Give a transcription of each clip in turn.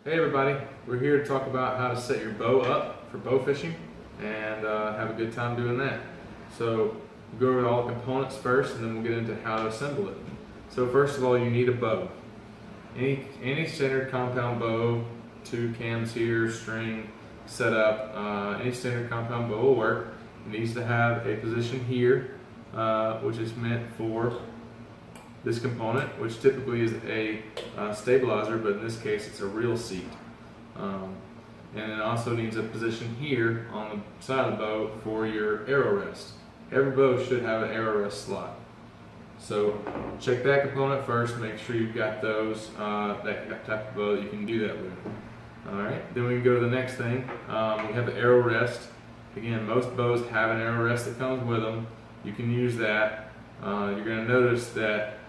Hey everybody, we're here to talk about how to set your bow up for bow fishing and have a good time doing that. So we'll go over all the components first and then we'll get into how to assemble it. So first of all, you need a bow. Any standard compound bow, 2 cams here, string, setup, any standard compound bow will work. It needs to have a position here, which is meant for this component, which typically is a stabilizer, but in this case it's a reel seat. And it also needs a position here on the side of the bow for your arrow rest. Every bow should have an arrow rest slot. So check that component first, make sure you've got those, that type of bow that you can do that with. Alright, then we can go to the next thing. We have the arrow rest. Again, most bows have an arrow rest that comes with them. You can use that. You're going to notice that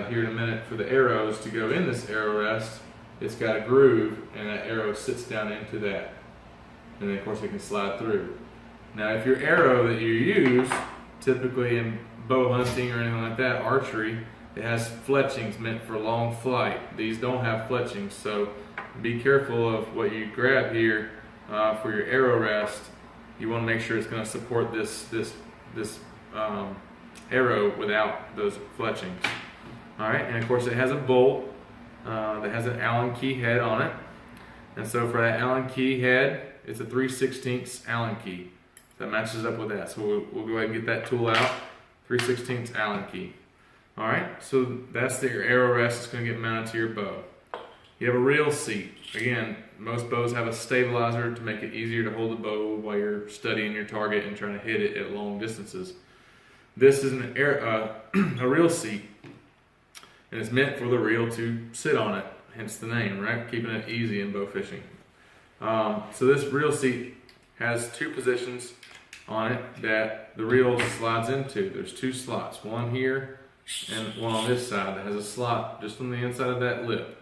here in a minute, for the arrows to go in this arrow rest, it's got a groove and that arrow sits down into that, and then of course it can slide through. Now if your arrow that you use typically in bow hunting or anything like that, archery, it has fletchings meant for long flight. These don't have fletchings, so be careful of what you grab here for your arrow rest. You want to make sure it's going to support this arrow without those fletchings. Alright, and of course it has a bolt that has an Allen key head on it. And so for that Allen key head, it's a 3/16 Allen key. That matches up with that. So we'll go ahead and get that tool out. 3/16 Allen key. Alright, so that's your arrow rest. It's going to get mounted to your bow. You have a reel seat. Again, most bows have a stabilizer to make it easier to hold the bow while you're studying your target and trying to hit it at long distances. This is a reel seat. And it's meant for the reel to sit on it, hence the name, right? Keeping it easy in bow fishing. So this reel seat has 2 positions on it that the reel slides into. There's 2 slots, one here and one on this side that has a slot just on the inside of that lip.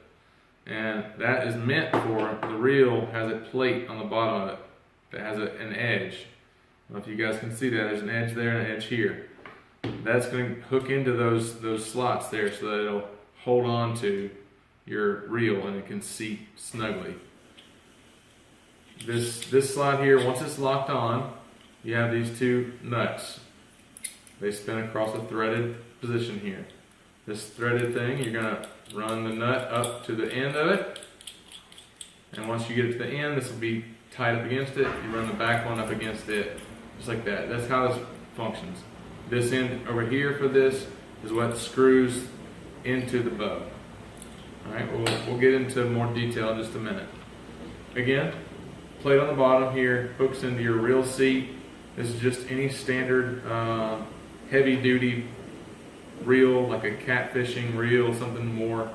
And that is meant for, the reel has a plate on the bottom of it that has an edge. I don't know if you guys can see that, there's an edge there and an edge here. That's going to hook into those slots there so that it'll hold on to your reel and it can seat snugly. This slot here, once it's locked on, you have these 2 nuts. They spin across a threaded position here. This threaded thing, you're going to run the nut up to the end of it, and once you get it to the end, this will be tied up against it. You run the back one up against it, just like that. That's how this functions. This end over here for this is what screws into the bow. Alright, we'll get into more detail in just a minute. Again, plate on the bottom here hooks into your reel seat. This is just any standard heavy duty reel, like a catfishing reel, something more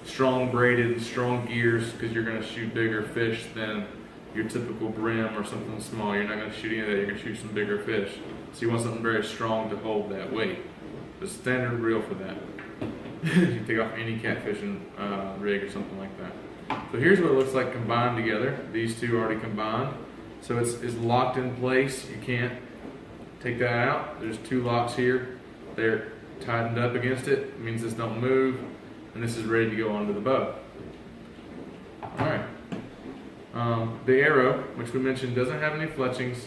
strong braided, strong gears, because you're going to shoot bigger fish than your typical brim or something small. You're not going to shoot any of that, you're going to shoot some bigger fish. So you want something very strong to hold that weight. The standard reel for that. You can take off any catfishing rig or something like that. So here's what it looks like combined together. These 2 are already combined. So it's locked in place. You can't take that out. There's 2 locks here. They're tightened up against it. It means this don't move. And this is ready to go onto the bow. Alright. The arrow, which we mentioned, doesn't have any fletchings.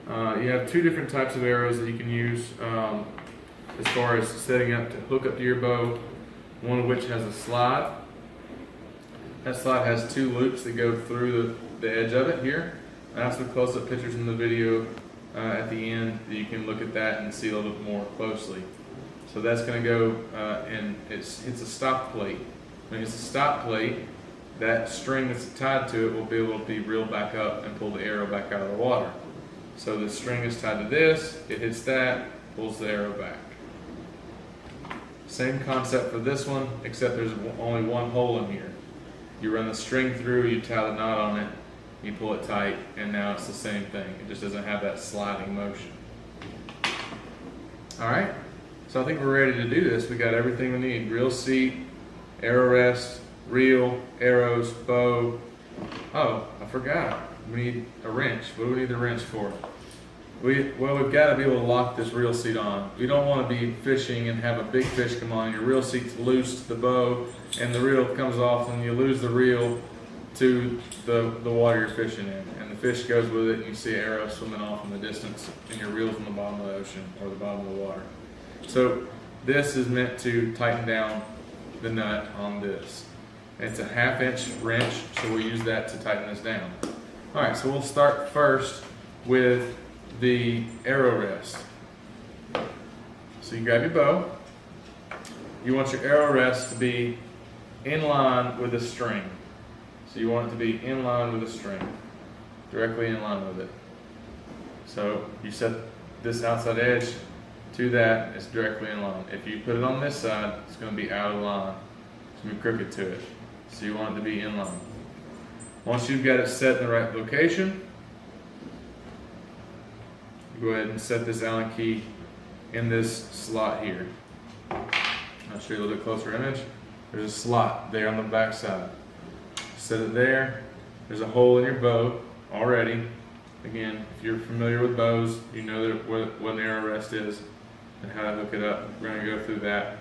You have 2 different types of arrows that you can use as far as setting up to hook up to your bow. One of which has a slide. That slide has 2 loops that go through the edge of it here. I have some close-up pictures in the video at the end that you can look at that and see a little bit more closely. So that's going to go and it's a stop plate. When it's a stop plate, that string that's tied to it will be able to be reeled back up and pull the arrow back out of the water. So the string is tied to this, it hits that, pulls the arrow back. Same concept for this one, except there's only one hole in here. You run the string through, you tie the knot on it, you pull it tight, and now it's the same thing. It just doesn't have that sliding motion. Alright, so I think we're ready to do this. We got everything we need. Reel seat, arrow rest, reel, arrows, bow. Oh, I forgot. We need a wrench. What do we need the wrench for? We've got to be able to lock this reel seat on. We don't want to be fishing and have a big fish come on. Your reel seat's loose to the bow and the reel comes off and you lose the reel to the water you're fishing in, and the fish goes with it, and you see an arrow swimming off in the distance, and your reel's on the bottom of the ocean or the bottom of the water. So this is meant to tighten down the nut on this. It's a 1/2 inch wrench, so we'll use that to tighten this down. All right, so we'll start first with the arrow rest. So you grab your bow. You want your arrow rest to be in line with the string. So you want it to be in line with the string, directly in line with it. So you set this outside edge to that, it's directly in line. If you put it on this side, it's going to be out of line. It's going to be crooked to it. So you want it to be in line. Once you've got it set in the right location, go ahead and set this Allen key in this slot here. I'll show you a little bit closer image. There's a slot there on the back side. Set it there. There's a hole in your bow already. Again, if you're familiar with bows, you know that what an arrow rest is and how to hook it up. We're going to go through that.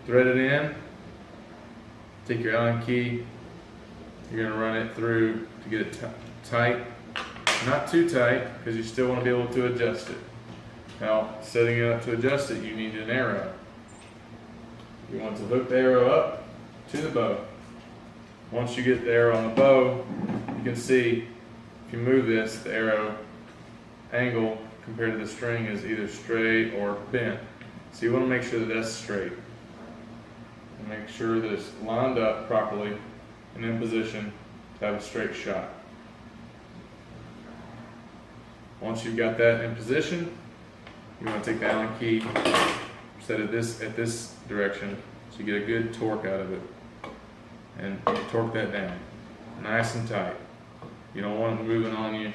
Thread it in. Take your Allen key. You're going to run it through to get it tight. Not too tight, because you still want to be able to adjust it. Now, setting it up to adjust it, you need an arrow. You want to hook the arrow up to the bow. Once you get the arrow on the bow, you can see if you move this, the arrow angle compared to the string is either straight or bent. So you want to make sure that that's straight. And make sure that it's lined up properly and in position to have a straight shot. Once you've got that in position, you want to take the Allen key, set it at this direction so you get a good torque out of it. And torque that down, nice and tight. You don't want it moving on you,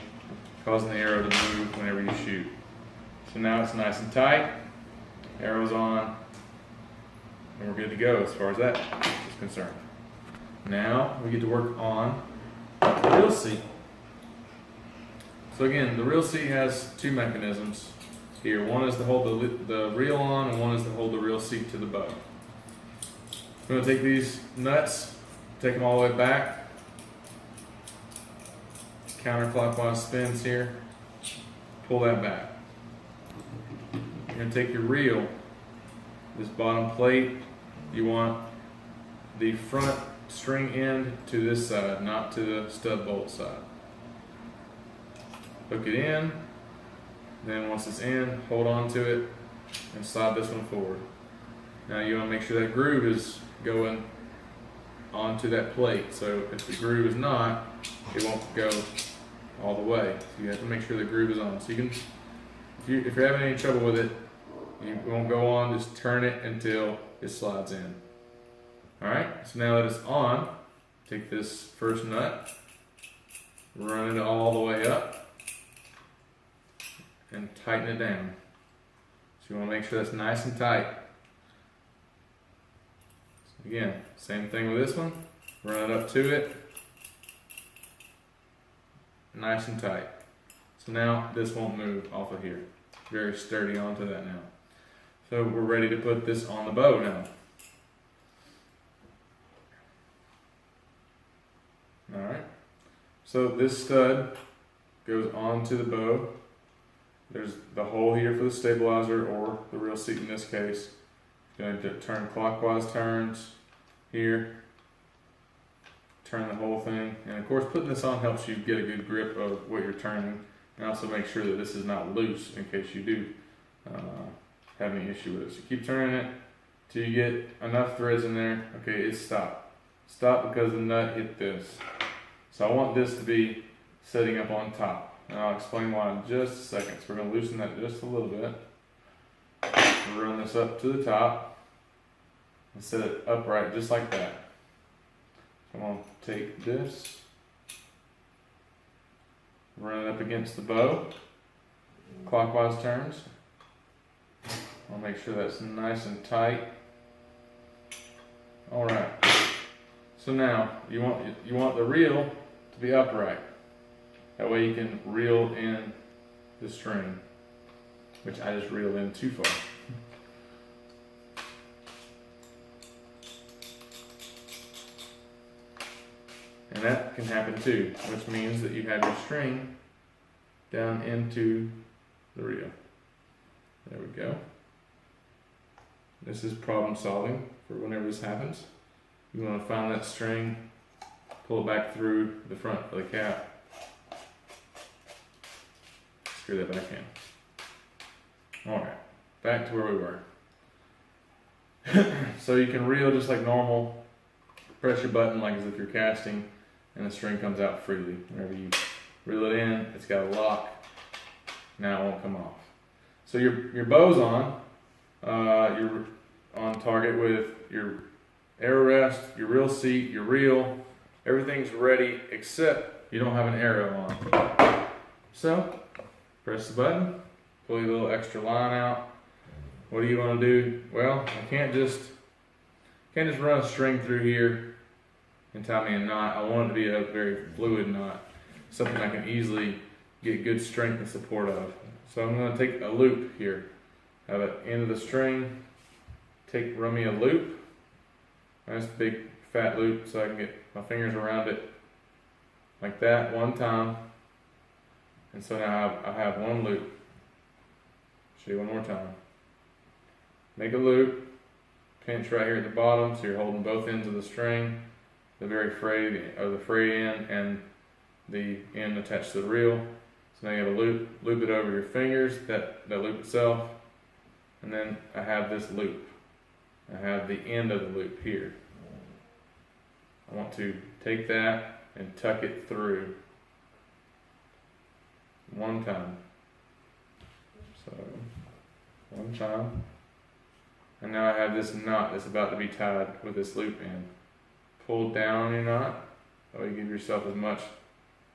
causing the arrow to move whenever you shoot. So now it's nice and tight, arrow's on, and we're good to go as far as that is concerned. Now we get to work on the reel seat. So again, the reel seat has two mechanisms here. One is to hold the reel on, and one is to hold the reel seat to the bow. I'm going to take these nuts, take them all the way back, counterclockwise spins here, pull that back. You're going to take your reel, this bottom plate, you want the front string end to this side, not to the stud bolt side. Hook it in, then once it's in, hold on to it and slide this one forward. Now you want to make sure that groove is going onto that plate. So if the groove is not, it won't go all the way. So you have to make sure the groove is on. So you can, if you're having any trouble with it, you won't go on, just turn it until it slides in. Alright, so now that it's on, take this first nut, run it all the way up, and tighten it down. So you want to make sure that's nice and tight. So again, same thing with this one. Run it up to it. Nice and tight. So now this won't move off of here. Very sturdy onto that now. So we're ready to put this on the bow now. Alright. So this stud goes onto the bow. There's the hole here for the stabilizer, or the reel seat in this case. Going to turn clockwise turns here. Turn the whole thing. And of course putting this on helps you get a good grip of what you're turning. And also make sure that this is not loose in case you do have any issue with it. So keep turning it till you get enough threads in there. Okay, it's stopped. Stop because the nut hit this. So I want this to be setting up on top. And I'll explain why in just a second. So we're going to loosen that just a little bit. We'll run this up to the top and set it upright just like that. So I'm going to take this, run it up against the bow, clockwise turns. I'll make sure that's nice and tight. Alright. So now you want the reel to be upright. That way you can reel in the string, which I just reeled in too far. And that can happen too, which means that you have your string down into the reel. There we go. This is problem solving for whenever this happens. You want to find that string, pull it back through the front of the cap, screw that back in. Alright, back to where we were. So you can reel just like normal, press your button like as if you're casting, and the string comes out freely. Whenever you reel it in, it's got a lock, now it won't come off. So your bow's on, you're on target with your arrow rest, your reel seat, your reel, everything's ready except you don't have an arrow on. So, press the button, pull your little extra line out. What do you want to do? Well, I can't just run a string through here and tie me a knot. I want it to be a very fluid knot, something I can easily get good strength and support of. So I'm going to take a loop here. Have an end of the string, run me a loop. Nice big fat loop so I can get my fingers around it like that one time. And so now I have one loop. Show you one more time. Make a loop, pinch right here at the bottom so you're holding both ends of the string, the very fray, or the fray end and the end attached to the reel. So now you have a loop it over your fingers, that loop itself, and then I have this loop. I have the end of the loop here. I want to take that and tuck it through one time. So, one time. And now I have this knot that's about to be tied with this loop in. Pull down on your knot, that way you give yourself as much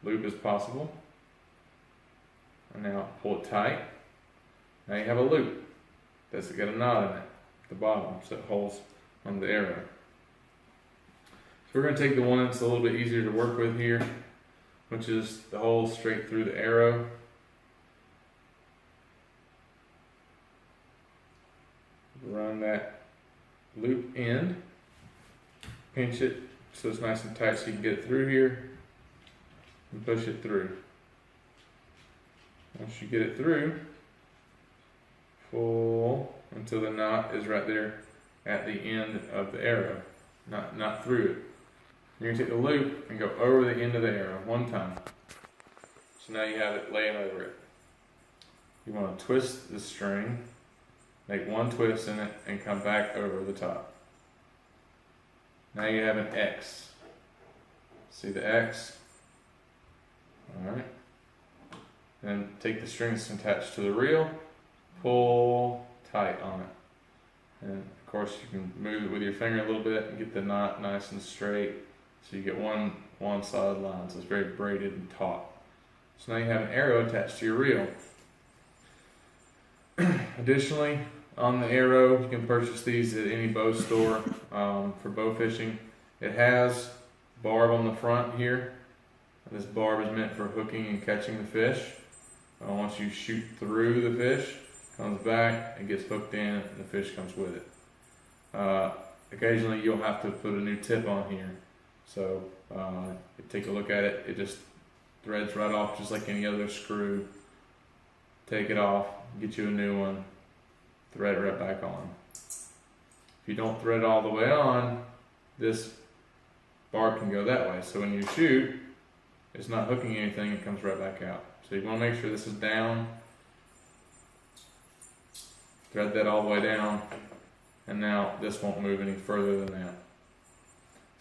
loop as possible. And now pull it tight. Now you have a loop that's got a knot in it at the bottom, so it holds on the arrow. So we're going to take the one that's a little bit easier to work with here, which is the hole straight through the arrow. Run that loop in, pinch it so it's nice and tight so you can get it through here, and push it through. Once you get it through, pull until the knot is right there at the end of the arrow, not through it. You're going to take the loop and go over the end of the arrow one time. So now you have it laying over it. You want to twist the string, make one twist in it, and come back over the top. Now you have an X. See the X? Alright. Then take the string that's attached to the reel, pull tight on it. And of course you can move it with your finger a little bit and get the knot nice and straight. So you get one solid line, so it's very braided and taut. So now you have an arrow attached to your reel. Additionally, on the arrow, you can purchase these at any bow store for bow fishing. It has barb on the front here. This barb is meant for hooking and catching the fish. Once you shoot through the fish, comes back, it gets hooked in, and the fish comes with it. Occasionally you'll have to put a new tip on here. So take a look at it, it just threads right off just like any other screw. Take it off, get you a new one, thread it right back on. If you don't thread it all the way on, this barb can go that way. So when you shoot, it's not hooking anything, it comes right back out. So you want to make sure this is down, thread that all the way down, and now this won't move any further than that.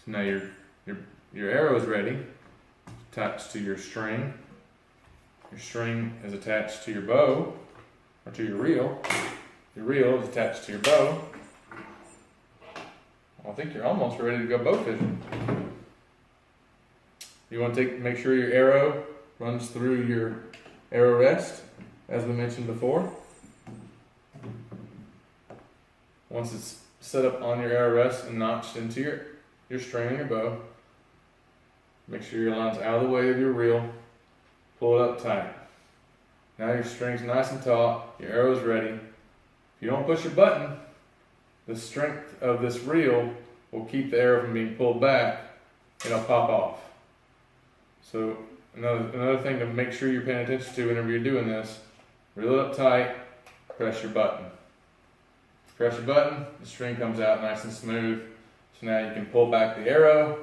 So now your arrow is ready, attached to your string. Your string is attached to your bow, or to your reel. Your reel is attached to your bow. I think you're almost ready to go bow fishing. You want to make sure your arrow runs through your arrow rest, as we mentioned before. Once it's set up on your arrow rest and notched into your string and your bow, make sure your line's out of the way of your reel. Pull it up tight. Now your string's nice and taut, your arrow's ready. If you don't push a button, the strength of this reel will keep the arrow from being pulled back and it'll pop off. So another thing to make sure you're paying attention to whenever you're doing this, reel it up tight, press your button. Press your button, the string comes out nice and smooth. So now you can pull back the arrow,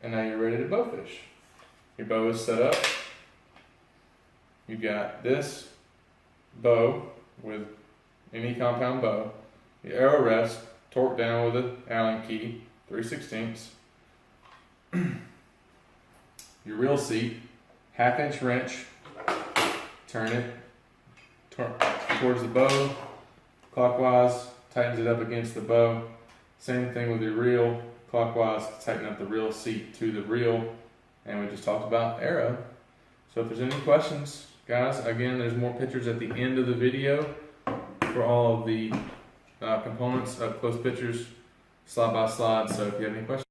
and now you're ready to bowfish. Your bow is set up. You've got this bow with any compound bow. The arrow rest, torqued down with an Allen key, 3/16. Your reel seat, 1/2 inch wrench, turn it towards the bow, clockwise, tightens it up against the bow. Same thing with your reel, clockwise, tighten up the reel seat to the reel. And we just talked about arrow. So if there's any questions, guys, again, there's more pictures at the end of the video for all of the components, up close pictures, slide by slide. So if you have any questions,